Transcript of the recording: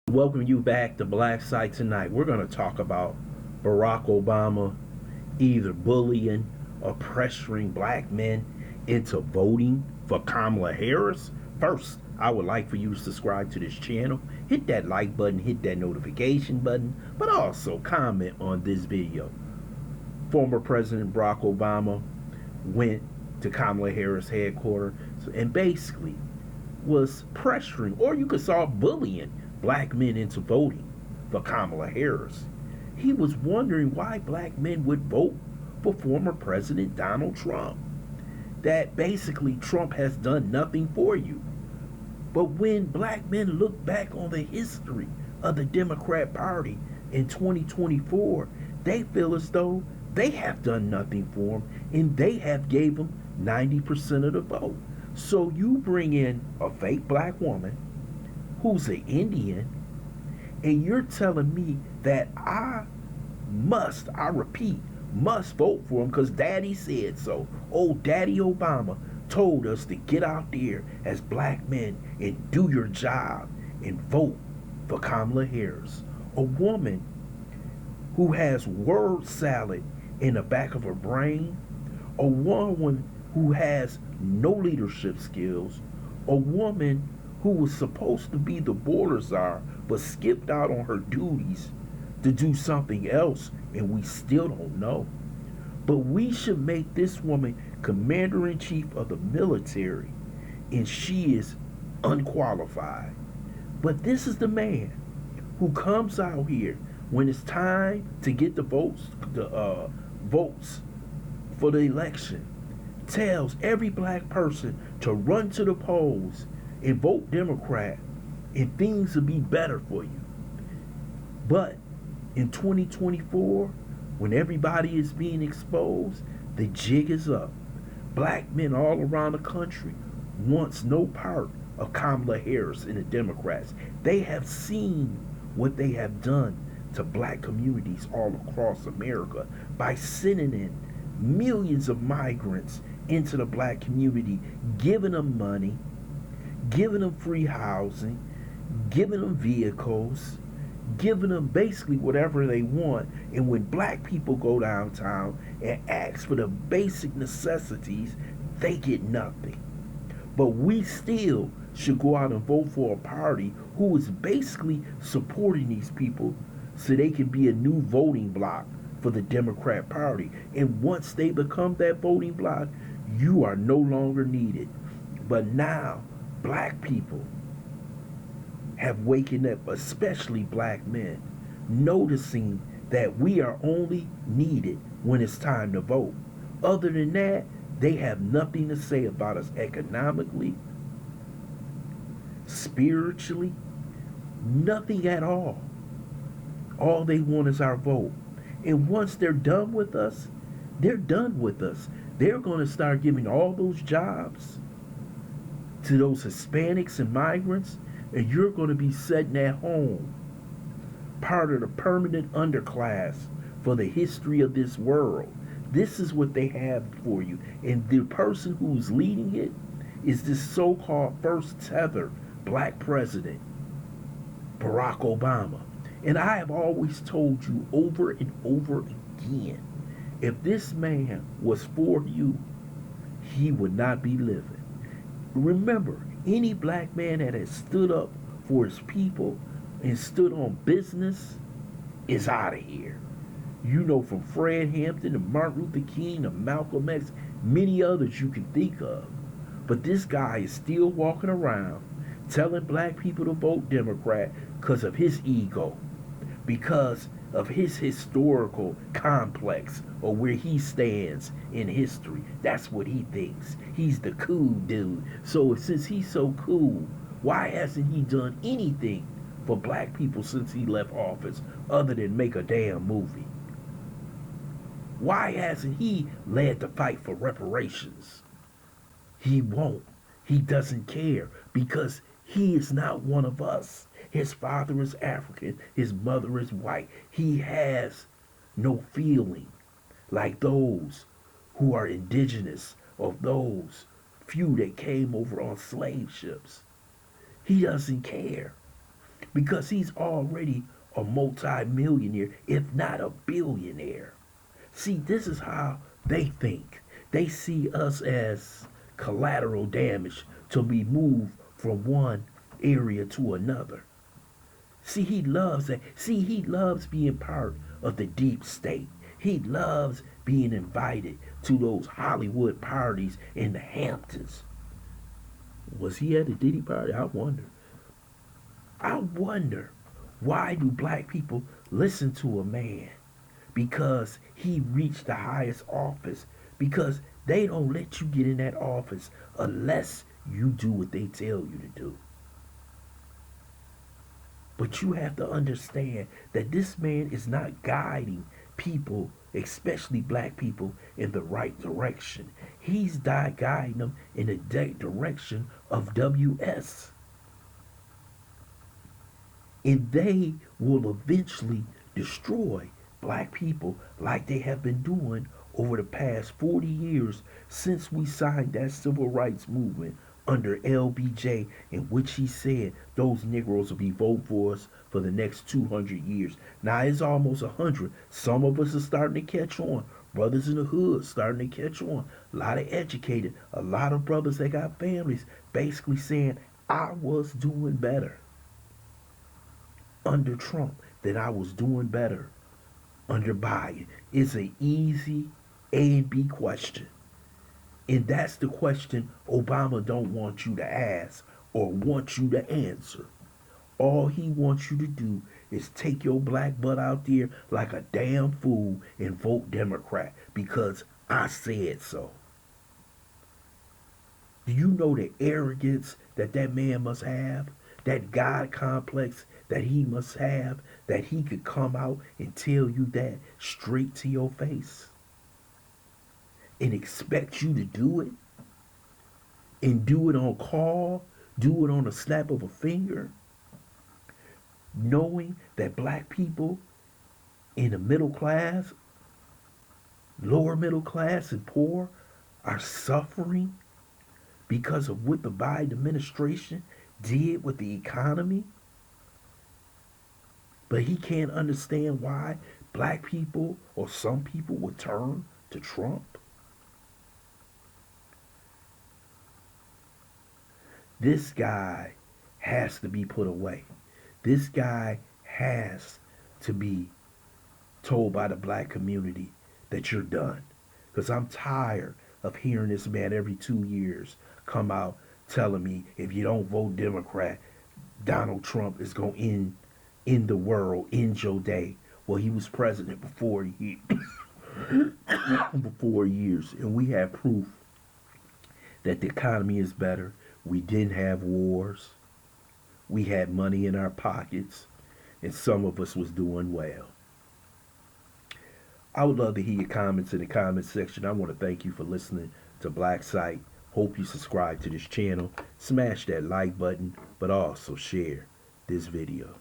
Welcome you back to Black Site tonight. We're going to talk about Barack Obama either bullying or pressuring black men into voting for Kamala Harris. First, I would like for you to subscribe to this channel, hit that like button, hit that notification button, but also comment on this video. Former President Barack Obama went to Kamala Harris headquarters and basically was pressuring, or you could say bullying, black men into voting for Kamala Harris. He was wondering why black men would vote for former President Donald Trump. That basically Trump has done nothing for you. But when black men look back on the history of the Democrat Party in 2024, they feel as though they have done nothing for them and they have gave them 90% of the vote. So you bring in a fake black woman who's an Indian, and you're telling me that I repeat, must vote for him because daddy said so. Old Daddy Obama told us to get out there as black men and do your job and vote for Kamala Harris, a woman who has word salad in the back of her brain, a woman who has no leadership skills, a woman who was supposed to be the border czar but skipped out on her duties to do something else, and we still don't know. But we should make this woman commander-in-chief of the military, and she is unqualified. But this is the man who comes out here when it's time to get the votes for the election, tells every black person to run to the polls and vote Democrat, and things will be better for you. But in 2024, when everybody is being exposed, the jig is up. Black men all around the country wants no part of Kamala Harris and the Democrats. They have seen what they have done to black communities all across America by sending in millions of migrants into the black community, giving them money, giving them free housing, giving them vehicles, giving them basically whatever they want. And when black people go downtown and ask for the basic necessities, they get nothing. But we still should go out and vote for a party who is basically supporting these people so they can be a new voting bloc for the Democrat Party. And once they become that voting bloc, you are no longer needed. But now, black people have waken up, especially black men, noticing that we are only needed when it's time to vote. Other than that, they have nothing to say about us economically, spiritually, nothing at all. All they want is our vote. And once they're done with us, they're done with us. They're going to start giving all those jobs to those Hispanics and migrants, and you're going to be sitting at home, part of the permanent underclass for the history of this world. This is what they have for you. And the person who's leading it is this so-called first tethered black president, Barack Obama. And I have always told you over and over again, if this man was for you, he would not be living. Remember, any black man that has stood up for his people and stood on business is out of here. You know, from Fred Hampton to Martin Luther King to Malcolm X, many others you can think of. But this guy is still walking around telling black people to vote Democrat because of his ego, because of his historical complex or where he stands in history. That's what he thinks. He's the cool dude. So since he's so cool, why hasn't he done anything for black people since he left office other than make a damn movie? Why hasn't he led the fight for reparations? He won't. He doesn't care because he is not one of us. His father is African. His mother is white. He has no feeling like those who are indigenous or those few that came over on slave ships. He doesn't care. because he's already a multi-millionaire, if not a billionaire. See, this is how they think. They see us as collateral damage to be moved from one area to another. See, he loves that. See, he loves being part of the deep state. He loves being invited to those Hollywood parties in the Hamptons. Was he at the Diddy party? I wonder. I wonder, why do black people listen to a man? Because he reached the highest office. Because they don't let you get in that office unless you do what they tell you to do. But you have to understand that this man is not guiding people, especially black people, in the right direction. He's guiding them in the direction of WS. And they will eventually destroy black people like they have been doing over the past 40 years since we signed that civil rights movement under LBJ, in which he said those Negroes will be voting for us for the next 200 years. Now it's almost 100. Some of us are starting to catch on. Brothers in the hood starting to catch on. A lot of educated, a lot of brothers that got families basically saying, I was doing better under Trump than I was doing better under Biden. It's an easy A and B question. And that's the question Obama don't want you to ask or want you to answer. All he wants you to do is take your black butt out there like a damn fool and vote Democrat because I said so. Do you know the arrogance that that man must have? That God complex that he must have, that he could come out and tell you that straight to your face and expect you to do it, and do it on call, do it on a snap of a finger, knowing that black people in the middle class, lower middle class, and poor are suffering because of what the Biden administration did with the economy. But he can't understand why black people or some people would turn to Trump. This guy has to be put away. This guy has to be told by the black community that you're done. Because I'm tired of hearing this man every 2 years come out telling me if you don't vote Democrat, Donald Trump is going to end the world, end your day. Well, he was president before for years, and we have proof that the economy is better. We didn't have wars. We had money in our pockets, and some of us was doing well. I would love to hear your comments in the comments section. I want to thank you for listening to BLACKSITE. Hope you subscribe to this channel. Smash that like button, but also share this video.